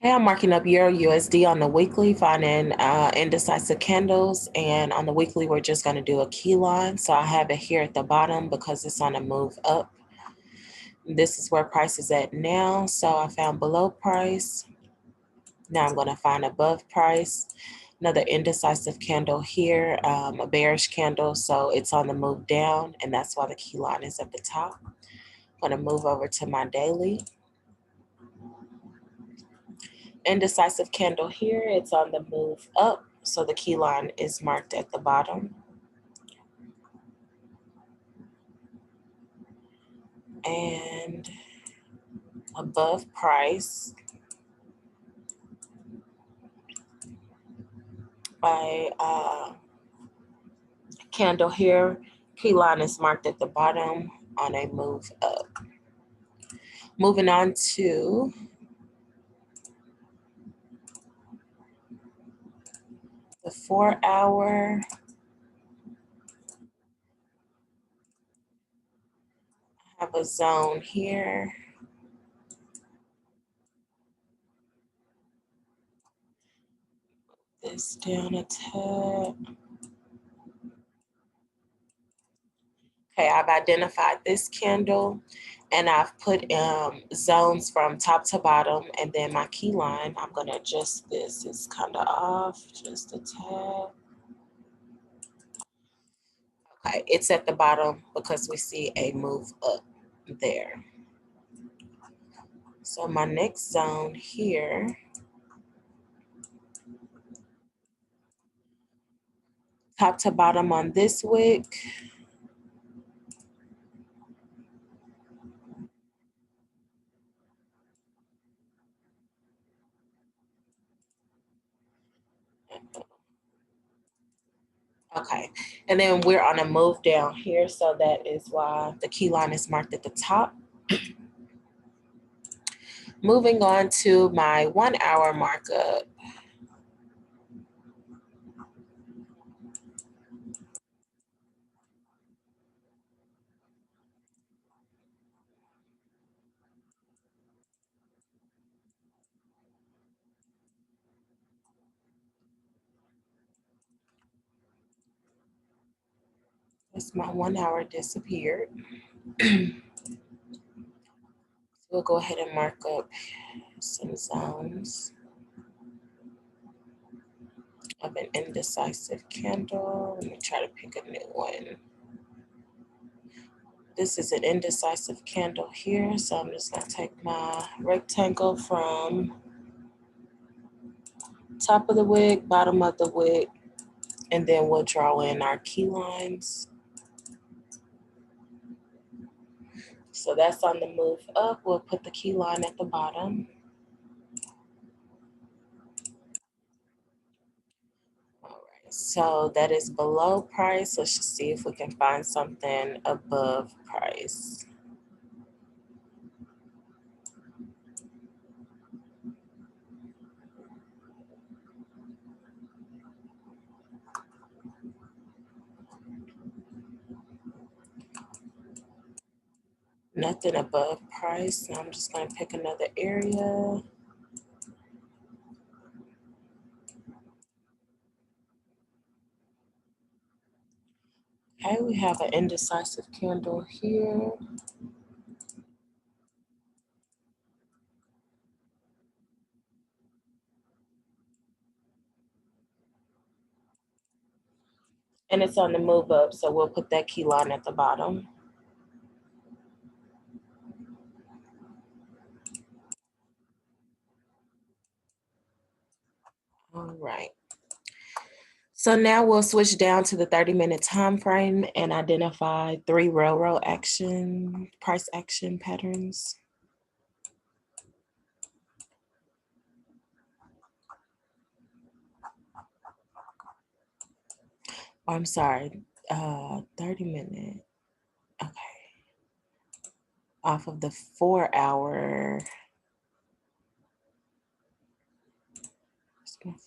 Okay, I'm marking up Euro USD on the weekly, finding indecisive candles. And on the weekly, we're just going to do a key line. So I have it here at the bottom because it's on a move up. This is where price is at now. So I found below price. Now I'm going to find above price. Another indecisive candle here, a bearish candle. So it's on the move down, and that's why the key line is at the top. I'm going to move over to my daily. Indecisive candle here, it's on the move up, so the key line is marked at the bottom. And above price, by candle here, key line is marked at the bottom on a move up. Moving on to the 4 hour. I have a zone here. This down a tad. Okay, I've identified this candle and I've put zones from top to bottom, and then my key line, I'm gonna adjust this. It's kind of off, just a tad. Okay, it's at the bottom because we see a move up there. So my next zone here, top to bottom on this wick. Okay, and then we're on a move down here, so that is why the key line is marked at the top. Moving on to my 1 hour markup. It's my 1 hour disappeared. We'll go ahead and mark up some zones of an indecisive candle. Let me try to pick a new one. This is an indecisive candle here, so I'm just going to take my rectangle from top of the wick, bottom of the wick, and then we'll draw in our key lines. So that's on the move up. We'll put the key line at the bottom. All right, so that is below price. Let's just see if we can find something above price. Nothing above price. So I'm just going to pick another area. Okay, we have an indecisive candle here. And it's on the move up, so we'll put that key line at the bottom. All right. So now we'll switch down to the 30-minute time frame and identify 3 railroad action, price action patterns. Oh, I'm sorry, 30-minute. Okay. Off of the 4 hour.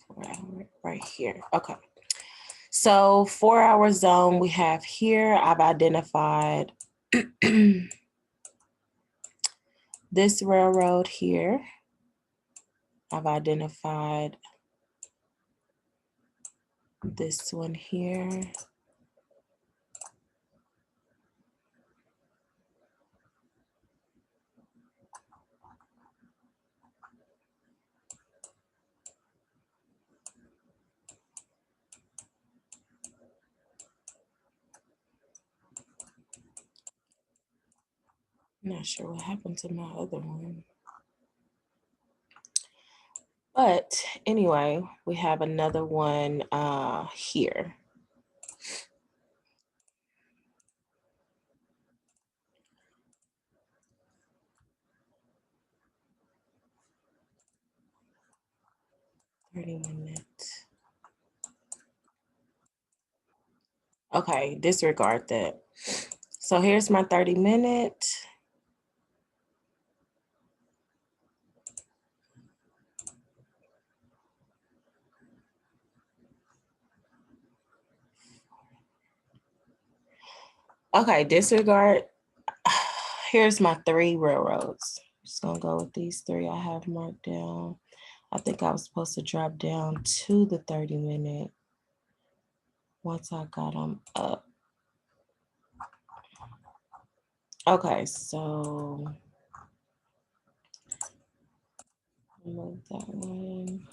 4 hour right here. Okay. So 4 hour zone we have here, I've identified this railroad here. I've identified this one here. I'm not sure what happened to my other one. But anyway, we have another one here. minutes. Okay, disregard that. So here's my 30-minute. Okay, disregard. Here's my 3 railroads. Just gonna go with these 3 I have marked down. I think I was supposed to drop down to the 30-minute once I got them up. Okay, so move that one.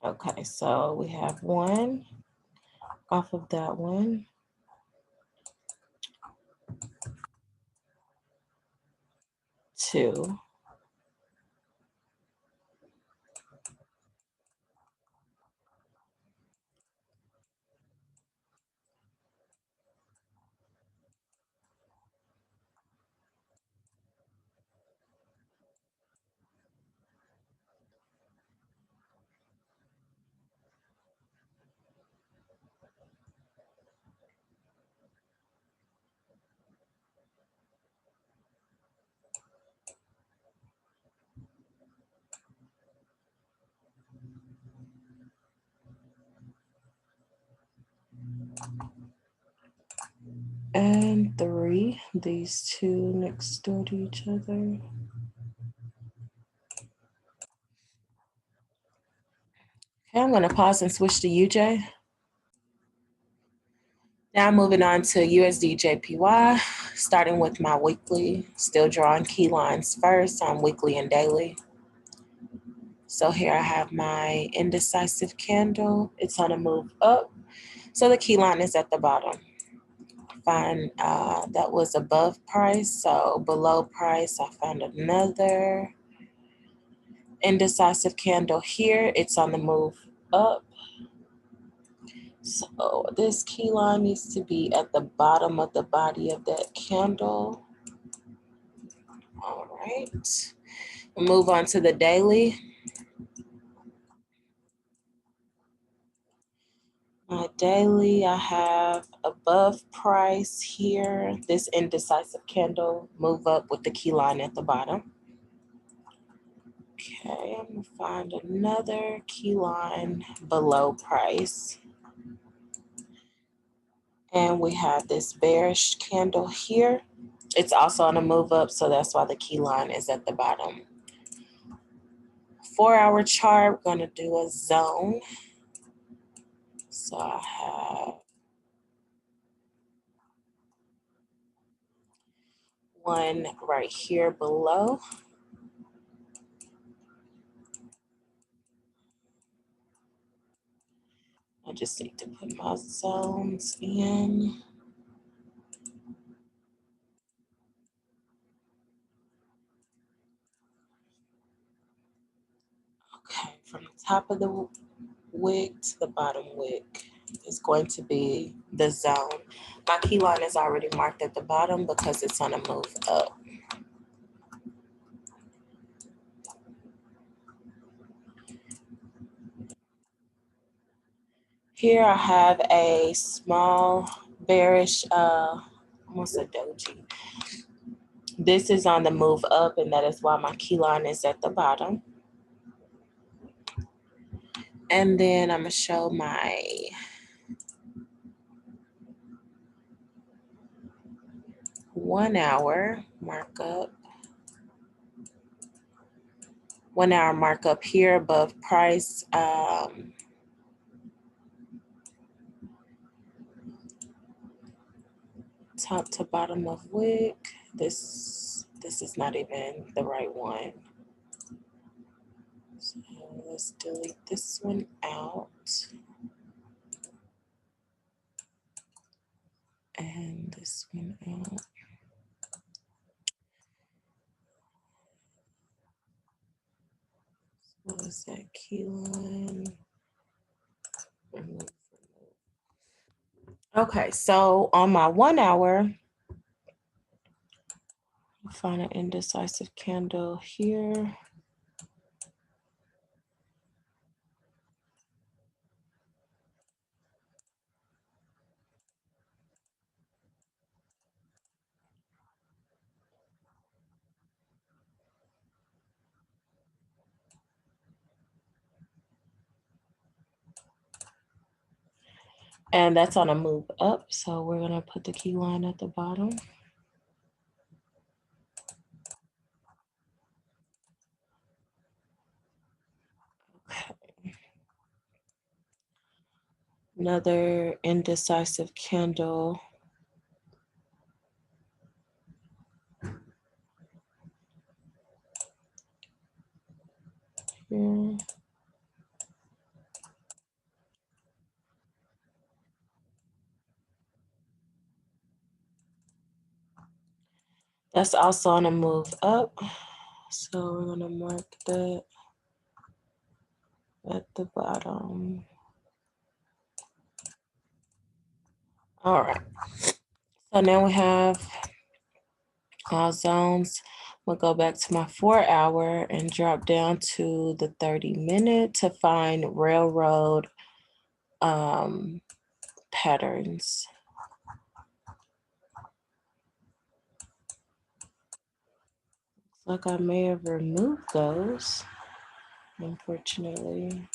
Okay, so we have 1 off of that one. 2. And 3, these 2 next door to each other. Okay, I'm gonna pause and switch to UJ. Now moving on to USD JPY, starting with my weekly, still drawing key lines first on weekly and daily. So here I have my indecisive candle. It's on a move up. So the key line is at the bottom. Find that was above price. So below price, I found another indecisive candle here. It's on the move up. So this key line needs to be at the bottom of the body of that candle. All right. We'll move on to the daily. My daily, I have above price here. This indecisive candle, move up with the key line at the bottom. Okay, I'm gonna find another key line below price. And we have this bearish candle here. It's also on a move up, so that's why the key line is at the bottom. 4-hour chart, we're gonna do a zone. So I have one right here below. I just need to put my zones in. Okay, from the top of the wick to the bottom wick is going to be the zone. My key line is already marked at the bottom because it's on a move up. Here I have a small bearish, almost a doji. This is on the move up, and that is why my key line is at the bottom. And then I'm gonna show my 1 hour markup. 1 hour markup here above price. Top to bottom of wick. This is not even the right one. So let's delete this one out. And this one out. What is that key line? Okay, so on my 1 hour, find an indecisive candle here. And that's on a move up. So we're gonna put the key line at the bottom. Okay. Another indecisive candle. Here. That's also on a move up. So we're gonna mark that at the bottom. All right. So now we have our zones. We'll go back to my 4 hour and drop down to the 30-minute to find railroad patterns. Looks like I may have removed those, unfortunately.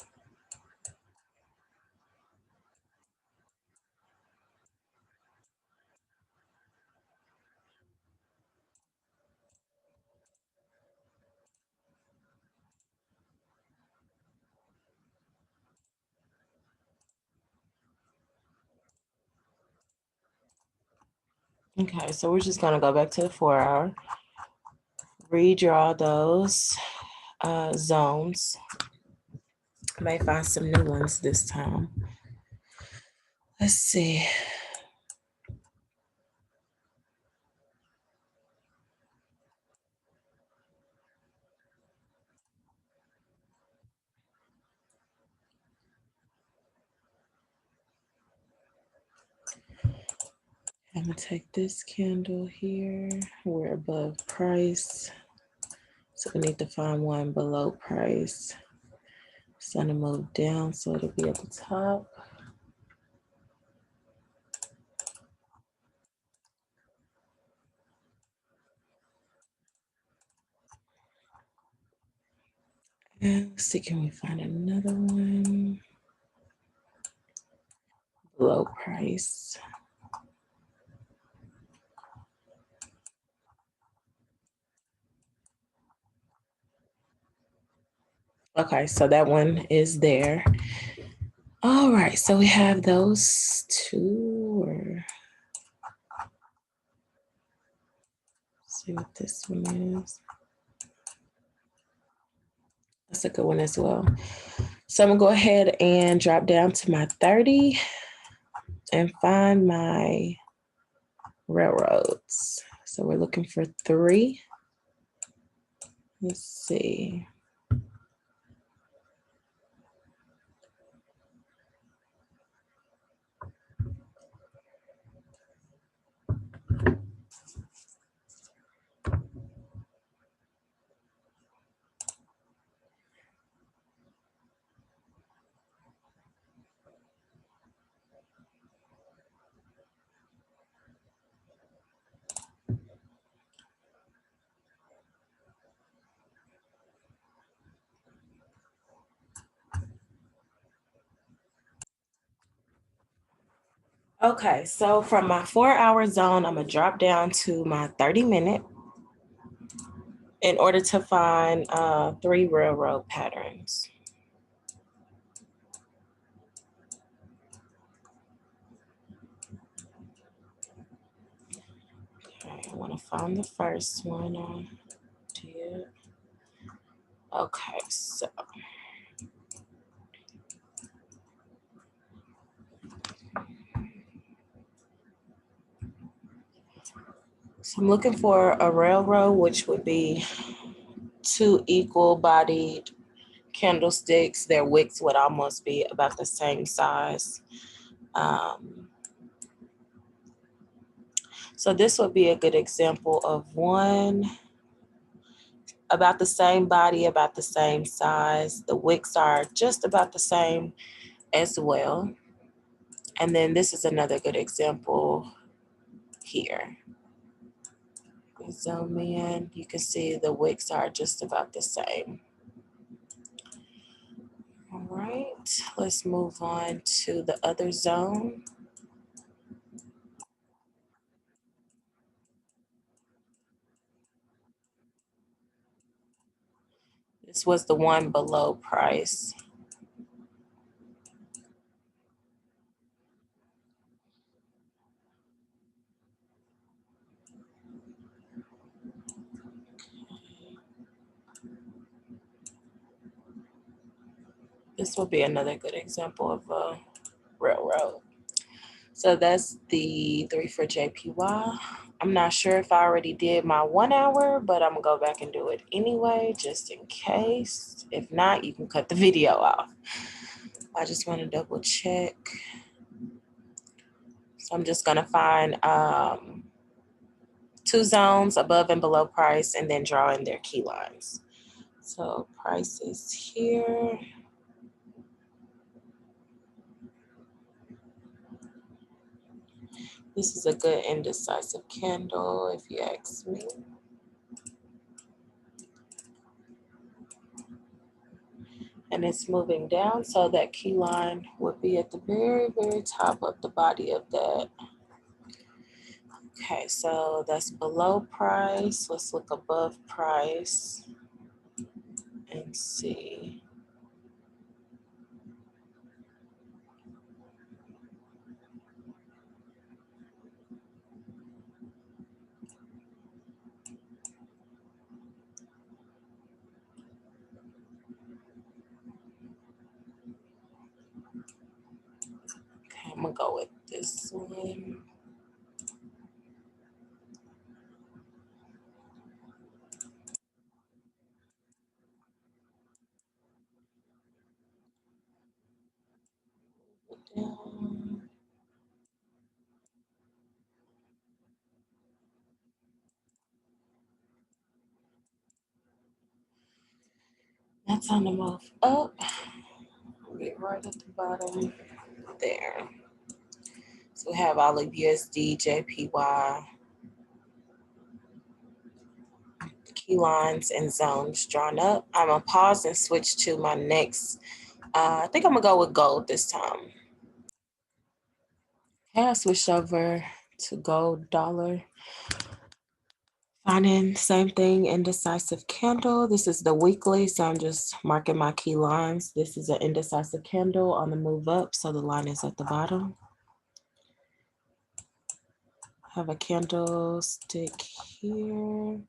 Okay, so we're just gonna go back to the 4 hour, redraw those zones. I may find some new ones this time. Let's see. I'm gonna take this candle here. We're above price. So we need to find one below price. It's gonna move down so it'll be at the top. And let's see, can we find another one below price? Okay, so that one is there. All right, so we have those two. Or let's see what this one is. That's a good one as well. So I'm gonna go ahead and drop down to my 30 and find my railroads. So we're looking for 3. Let's see. Okay, so from my 4 hour zone, I'm gonna drop down to my 30 minute in order to find 3 railroad patterns. Okay, I want to find the first one I did. Okay, so I'm looking for a railroad, which would be 2 equal-bodied candlesticks. Their wicks would almost be about the same size. So this would be a good example of one about the same body, about the same size. The wicks are just about the same as well. And then this is another good example here. Zoom in, you can see the wicks are just about the same. All right, let's move on to the other zone. This was the one below price. This will be another good example of a railroad. So that's the 3 for JPY. I'm not sure if I already did my 1 hour, but I'm gonna go back and do it anyway, just in case. If not, you can cut the video off. I just want to double check. So I'm just gonna find 2 zones above and below price and then draw in their key lines. So price is here. This is a good indecisive candle if you ask me. And it's moving down, so that key line would be at the very, very top of the body of that. Okay, so that's below price. Let's look above price and see. Okay, I'm gonna go with this one. Down. That's on the move up. Get right at the bottom there. So we have all of USD, JPY, key lines and zones drawn up. I'm gonna pause and switch to my next. I think I'm gonna go with gold this time. Okay, I switched over to gold dollar. Finding same thing, indecisive candle. This is the weekly, so I'm just marking my key lines. This is an indecisive candle on the move up, so the line is at the bottom. Have a candlestick here.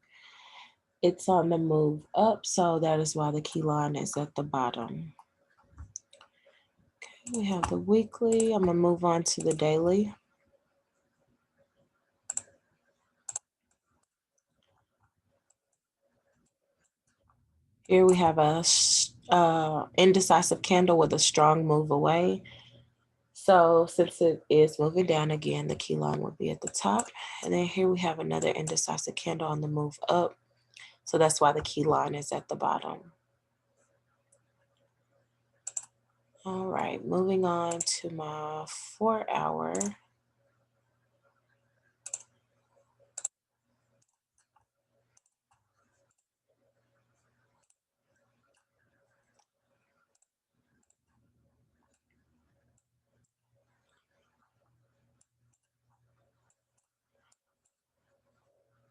It's on the move up, so that is why the key line is at the bottom. Okay, we have the weekly. I'm gonna move on to the daily. Here we have a indecisive candle with a strong move away. So since it is moving down again, the key line will be at the top. And then here we have another indecisive candle on the move up. So that's why the key line is at the bottom. All right, moving on to my 4 hour.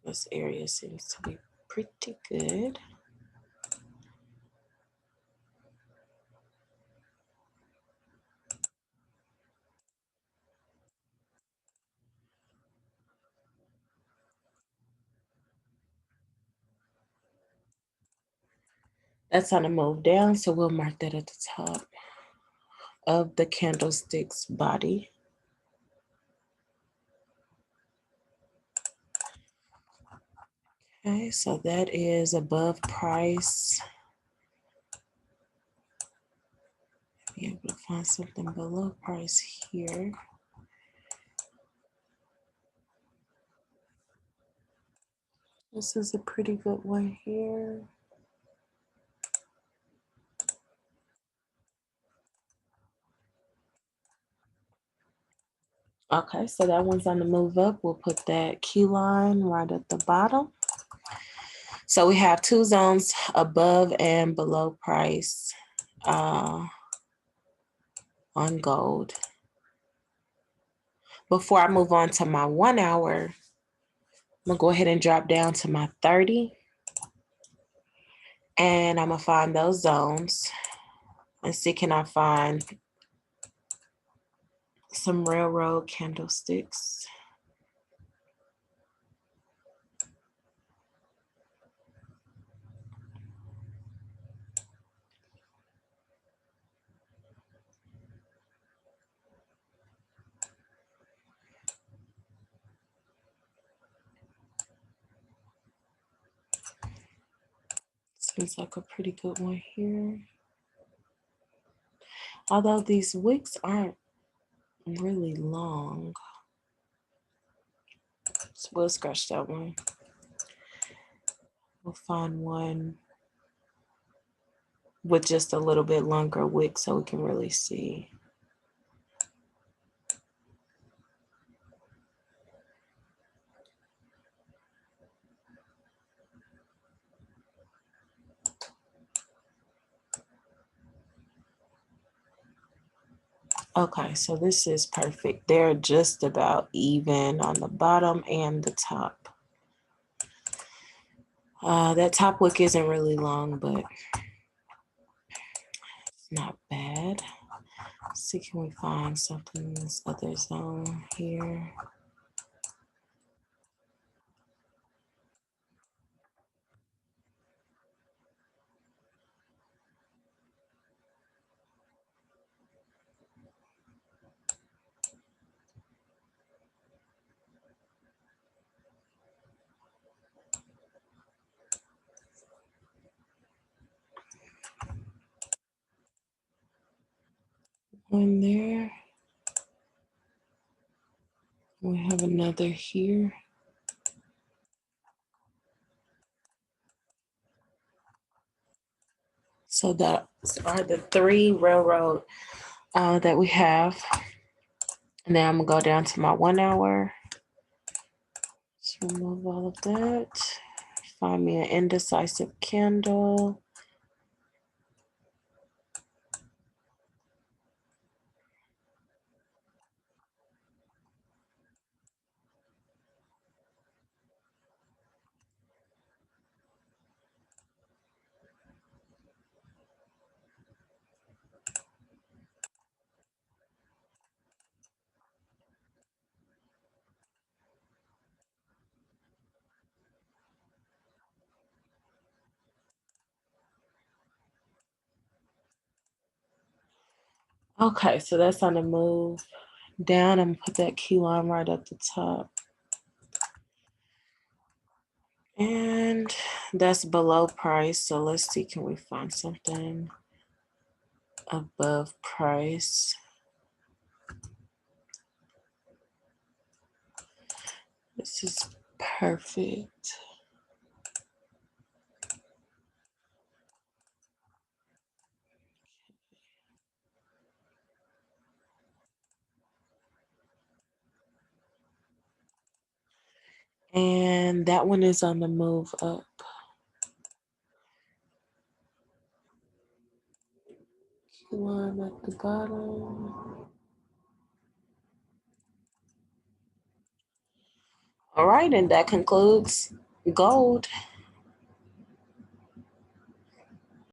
This area seems to be pretty good. That's on the move down, so we'll mark that at the top of the candlestick's body. Okay, so that is above price. Be able to find something below price here. This is a pretty good one here. Okay, so that one's on the move up. We'll put that key line right at the bottom. So we have two zones above and below price on gold. Before I move on to my 1 hour, I'm gonna go ahead and drop down to my 30. And I'm gonna find those zones and see, can I find some railroad candlesticks? Seems like a pretty good one here. Although these wicks aren't really long. So we'll scratch that one. We'll find one with just a little bit longer wick so we can really see. Okay, so this is perfect. They're just about even on the bottom and the top. That top wick isn't really long, but it's not bad. Let's see, can we find something in this other zone here? One there. We have another here. So that are the three railroad that we have. And then I'm gonna go down to my 1 hour. Just remove all of that. Find me an indecisive candle. Okay, so that's on the move down. I'm gonna put that key line right at the top. And that's below price. So let's see, can we find something above price? This is perfect. And that one is on the move up. One at the bottom. All right, and that concludes gold.